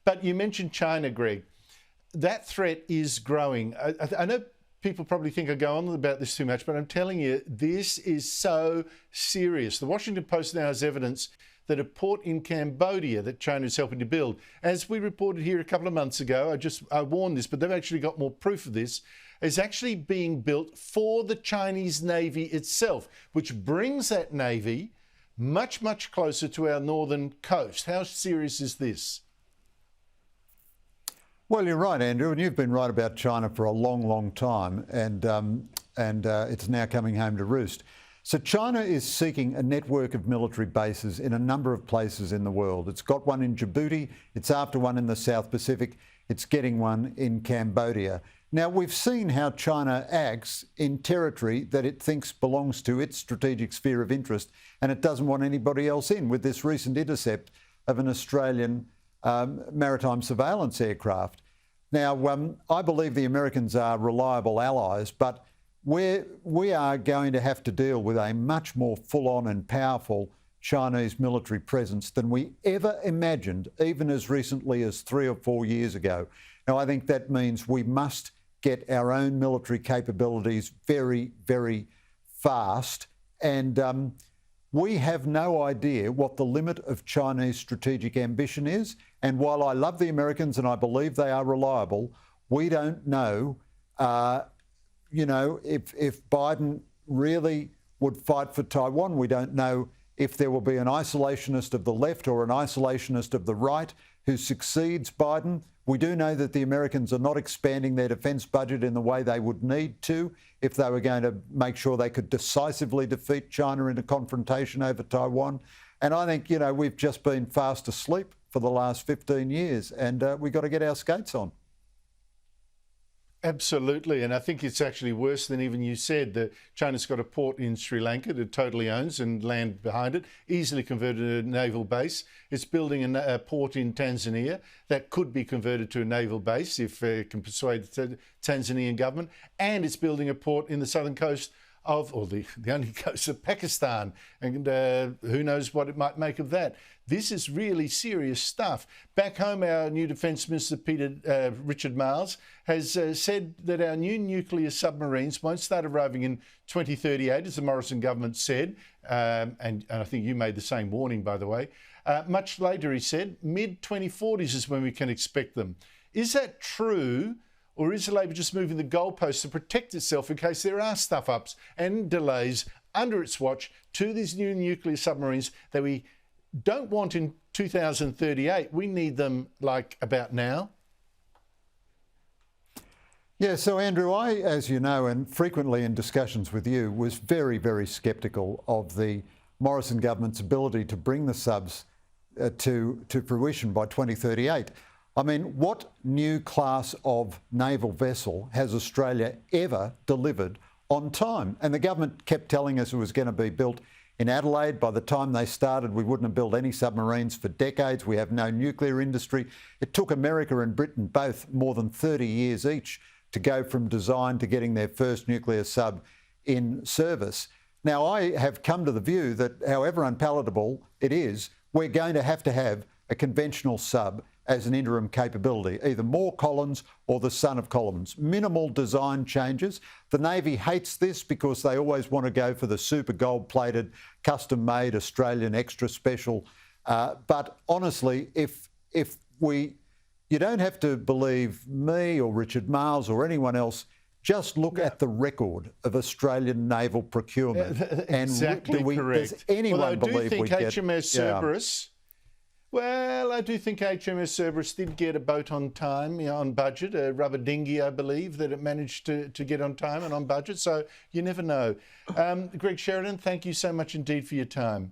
But you mentioned China, Greg. That threat is growing. I know people probably think I go on about this too much, but I'm telling you, this is so serious. The Washington Post now has evidence that a port in Cambodia that China is helping to build, as we reported here a couple of months ago, I warned this, but they've actually got more proof of this, is actually being built for the Chinese Navy itself, which brings that Navy much, much closer to our northern coast. How serious is this? Well, you're right, Andrew, and you've been right about China for a long, long time, and it's now coming home to roost. So China is seeking a network of military bases in a number of places in the world. It's got one in Djibouti, it's after one in the South Pacific, it's getting one in Cambodia. Now, we've seen how China acts in territory that it thinks belongs to its strategic sphere of interest, and it doesn't want anybody else in, with this recent intercept of an Australian maritime surveillance aircraft. Now, I believe the Americans are reliable allies, but we are going to have to deal with a much more full-on and powerful Chinese military presence than we ever imagined, even as recently as 3 or 4 years ago. Now, I think that means we must get our own military capabilities very, very fast. And we have no idea what the limit of Chinese strategic ambition is. And while I love the Americans and I believe they are reliable, we don't know, if Biden really would fight for Taiwan. We don't know if there will be an isolationist of the left or an isolationist of the right who succeeds Biden. We do know that the Americans are not expanding their defence budget in the way they would need to if they were going to make sure they could decisively defeat China in a confrontation over Taiwan. And I think, we've just been fast asleep for the last 15 years, and we've got to get our skates on. Absolutely, and I think it's actually worse than even you said. That China's got a port in Sri Lanka that it totally owns and land behind it, easily converted to a naval base. It's building a port in Tanzania that could be converted to a naval base if it can persuade the Tanzanian government, and it's building a port in the southern coast or the only coast of Pakistan, and who knows what it might make of that. This is really serious stuff. Back home, our new Defence Minister, Richard Marles, has said that our new nuclear submarines won't start arriving in 2038, as the Morrison government said, and I think you made the same warning, by the way. Much later, he said, mid-2040s is when we can expect them. Is that true? Or is Labor just moving the goalposts to protect itself in case there are stuff-ups and delays under its watch to these new nuclear submarines that we don't want in 2038? We need them like about now. Yeah, so Andrew, I, as you know, and frequently in discussions with you, was very, very sceptical of the Morrison government's ability to bring the subs to fruition by 2038. I mean, what new class of naval vessel has Australia ever delivered on time? And the government kept telling us it was going to be built in Adelaide. By the time they started, we wouldn't have built any submarines for decades. We have no nuclear industry. It took America and Britain both more than 30 years each to go from design to getting their first nuclear sub in service. Now, I have come to the view that however unpalatable it is, we're going to have a conventional sub as an interim capability, either Moore Collins or the son of Collins. Minimal design changes. The Navy hates this because they always want to go for the super gold-plated, custom-made Australian extra special. But honestly, you don't have to believe me or Richard Marles or anyone else. Just look at the record of Australian naval procurement. Exactly correct. Does anyone believe we get... HMS Cerberus... Well, I do think HMS Cerberus did get a boat on time, on budget, a rubber dinghy, I believe, that it managed to get on time and on budget. So you never know. Greg Sheridan, thank you so much indeed for your time.